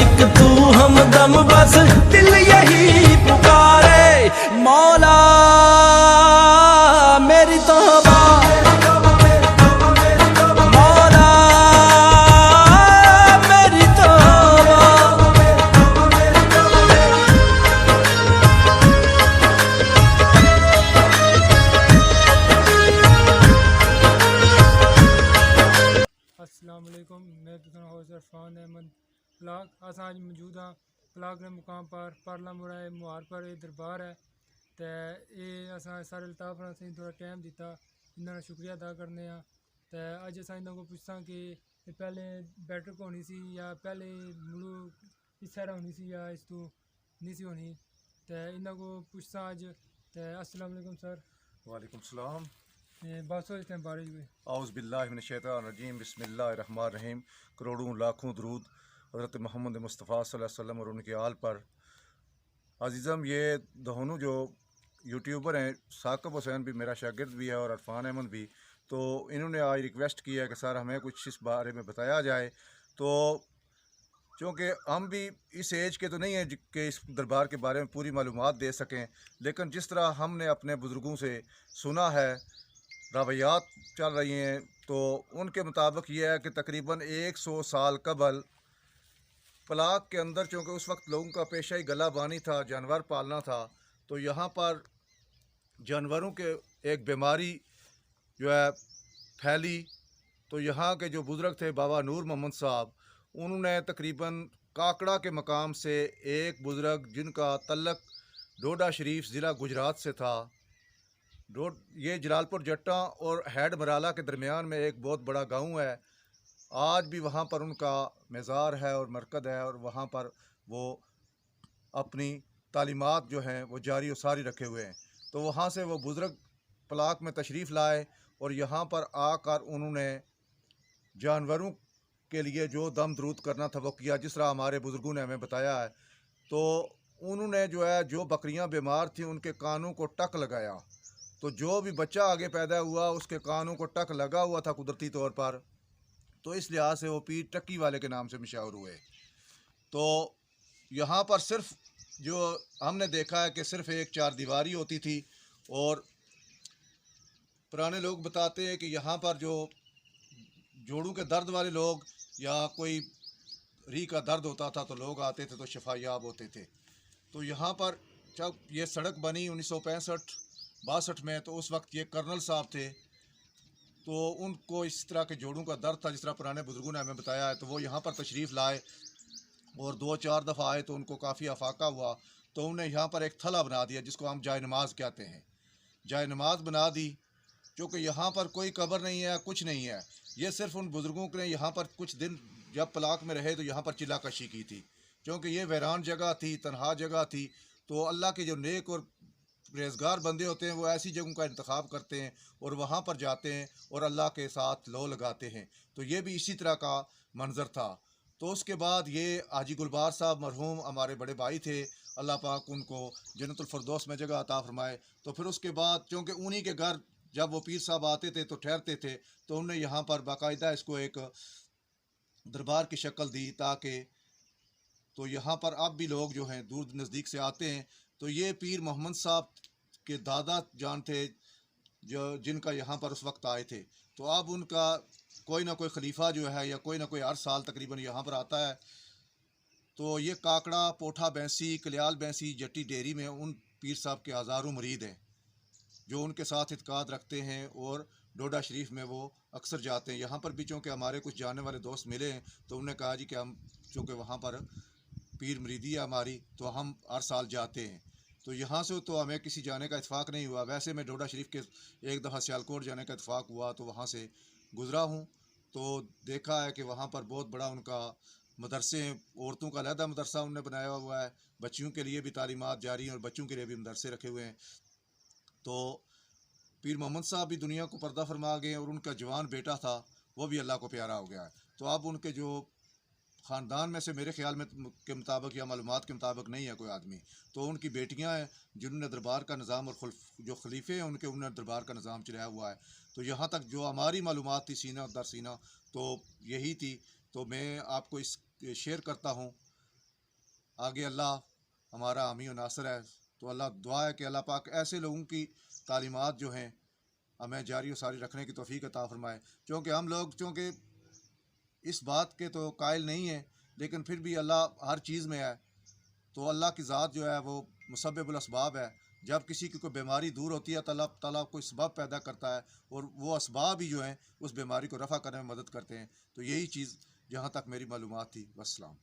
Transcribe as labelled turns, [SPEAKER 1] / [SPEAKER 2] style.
[SPEAKER 1] मालिक तू हमदम बस दिल यही पुकारे। मौला मेरी तौबा, मौला मेरी तौबा।
[SPEAKER 2] अस्सलाम वालेकुम, मैं तुम हौस इरफान अहमद पलाक अस आज मौजूद हाँ पलाक के मुकाम पर परला मुड़ा मुहार पर ये दरबार है। तो ये अस सारे लताफ ने थोड़ा टाइम दिता, इन्होंने शुक्रिया अदा करने। तो अज अस इन्हों को पूछा कि पहले बैठक होनी सी या पहले मुड़ू इस साइड होनी सी या इस तू नहीं सी होनी। तो इन्हों को पूछा अज। तो अस्सलाम वालेकुम सर।
[SPEAKER 3] वालेकुम सलाम।
[SPEAKER 2] बस हो इस टाइम बारिश हुई।
[SPEAKER 3] औज़ बिल्लाहि मिनश शैतानिर रजीम, बिस्मिल्लाहिर रहमानिर रहीम। करोड़ों लाखों दरूद हज़रत मोहम्मद मुस्तफ़ा सल्लल्लाहु अलैहि वसल्लम और उनके आल पर। अज़ीज़म, ये दोनों जो यूट्यूबर हैं, साकिब हुसैन भी मेरा शागिर्द भी है और इरफान अहमद भी, तो इन्होंने आज रिक्वेस्ट की है कि सर हमें कुछ इस बारे में बताया जाए। तो चूँकि हम भी इस एज के तो नहीं हैं कि इस दरबार के बारे में पूरी मालूमात दे सकें, लेकिन जिस तरह हमने अपने बुज़ुर्गों से सुना है, रवायात चल रही हैं, तो उनके मुताबिक ये है कि तकरीबन 100 साल कबल पलाक के अंदर, चूँकि उस वक्त लोगों का पेशा ही गला बानी था, जानवर पालना था, तो यहाँ पर जानवरों के एक बीमारी जो है फैली। तो यहाँ के जो बुज़ुर्ग थे बाबा नूर मोहम्मद साहब, उन्होंने तकरीबन काकड़ा के मकाम से एक बुज़ुर्ग जिनका तल्लक डोडा शरीफ ज़िला गुजरात से था, ये जलालपुर जट्टा और हैड मराला के दरमियान में एक बहुत बड़ा गांव है। आज भी वहाँ पर उनका मज़ार है और मरकज़ है, और वहाँ पर वो अपनी तालीमात जो हैं वो जारी और सारी रखे हुए हैं। तो वहाँ से वो बुज़ुर्ग पलाक में तशरीफ़ लाए और यहाँ पर आकर उन्होंने जानवरों के लिए जो दम दरूद करना था वो किया, जिस तरह हमारे बुज़ुर्गों ने हमें बताया है। तो उन्होंने जो है, जो बकरियां बीमार थीं उनके कानों को टक लगाया, तो जो भी बच्चा आगे पैदा हुआ उसके कानों को टक लगा हुआ था कुदरती तौर पर, तो इस लिहाज से वो पीर टक्की वाले के नाम से मशहूर हुए। तो यहाँ पर सिर्फ जो हमने देखा है कि सिर्फ एक चार दीवारी होती थी, और पुराने लोग बताते हैं कि यहाँ पर जो जोड़ों के दर्द वाले लोग या कोई री का दर्द होता था तो लोग आते थे तो शफायाब होते थे। तो यहाँ पर जब ये सड़क बनी 1965-62 में, तो उस वक्त ये कर्नल साहब थे, तो उनको इस तरह के जोड़ों का दर्द था, जिस तरह पुराने बुज़ुर्गों ने हमें बताया है। तो वो यहाँ पर तशरीफ़ लाए और 2-4 दफ़ा आए तो उनको काफ़ी अफाका हुआ, तो उन्हें यहाँ पर एक थला बना दिया जिसको हम जाय नमाज़ कहते हैं। जाय नमाज़ बना दी, क्योंकि यहाँ पर कोई कब्र नहीं है, कुछ नहीं है। ये सिर्फ उन बुज़ुर्गों ने यहाँ पर कुछ दिन जब पलाक में रहे तो यहाँ पर चिल्ला कशी की थी, क्योंकि ये वीरान जगह थी, तनहा जगह थी। तो अल्लाह के जो नेक और परहेज़गार बंदे होते हैं वो ऐसी जगहों का इंतखाब करते हैं और वहाँ पर जाते हैं और अल्लाह के साथ लो लगाते हैं। तो ये भी इसी तरह का मंज़र था। तो उसके बाद ये हाजी गुलबार साहब मरहूम हमारे बड़े भाई थे, अल्लाह पाक उनको जन्नतुल फिरदौस में जगह अता फरमाए। तो फिर उसके बाद चूँकि उन्हीं के घर जब वो पीर साहब आते थे तो ठहरते थे, तो उन्होंने यहाँ पर बाकायदा इसको एक दरबार की शक्ल दी, ताकि तो यहाँ पर अब भी लोग जो हैं दूर नज़दीक से आते हैं। तो ये पीर मोहम्मद साहब के दादा जान थे जो जिनका यहाँ पर उस वक्त आए थे। तो अब उनका कोई ना कोई खलीफा जो है या कोई ना कोई हर साल तकरीबन यहाँ पर आता है। तो ये काकड़ा, पोठा बैंसी, कलियाल बैंसी, जट्टी डेरी में उन पीर साहब के हज़ारों मुरीद हैं जो उनके साथ इत्काद रखते हैं, और डोडा शरीफ में वो अक्सर जाते हैं। यहाँ पर भी चूँकि हमारे कुछ जाने वाले दोस्त मिले हैं, तो उन्होंने कहा जी कि हम चूँकि वहाँ पर पीर मुरीदी है हमारी, तो हम हर साल जाते हैं। तो यहाँ से तो हमें किसी जाने का इत्फाक नहीं हुआ। वैसे मैं डोडा शरीफ के एक दफ़ा सियालकोट जाने का इत्फाक हुआ, तो वहाँ से गुज़रा हूँ, तो देखा है कि वहाँ पर बहुत बड़ा उनका मदरसे हैं। औरतों का अलहदा मदरसा उन्होंने बनाया हुआ है, बच्चियों के लिए भी तालीमात जारी हैं और बच्चों के लिए भी मदरसे रखे हुए हैं। तो पीर मोहम्मद साहब भी दुनिया को पर्दा फरमा गए, और उनका जवान बेटा था वो भी अल्लाह को प्यारा हो गया है। तो अब उनके जो ख़ानदान में से मेरे ख्याल में के मुताबिक या मालूमात के मुताबिक नहीं है कोई आदमी, तो उनकी बेटियां हैं जिन्होंने दरबार का निज़ाम और जो खलीफे हैं उनके उन्होंने दरबार का निज़ाम चलाया हुआ है। तो यहाँ तक जो हमारी मालूमात थी सीना दर सीना तो यही थी। तो मैं आपको इस शेयर करता हूँ आगे अल्लाह हमारा हामी और नासर है। तो अल्लाह दुआ है कि अल्लाह पाक ऐसे लोगों की तालीमात जो हैं हमें जारी और सारी रखने की तौफीक अता फरमाए। क्योंकि हम लोग चूँकि इस बात के तो कायल नहीं हैं, लेकिन फिर भी अल्लाह हर चीज़ में है। तो अल्लाह की ज़ात जो है वो मुसब्बिबुल असबाब है। जब किसी की कोई बीमारी दूर होती है तो अल्लाह ताला कोई सबब पैदा करता है और वो असबाब ही जो हैं उस बीमारी को रफ़ा करने में मदद करते हैं। तो यही चीज़ जहाँ तक मेरी मालूमात थी। वस्सलाम।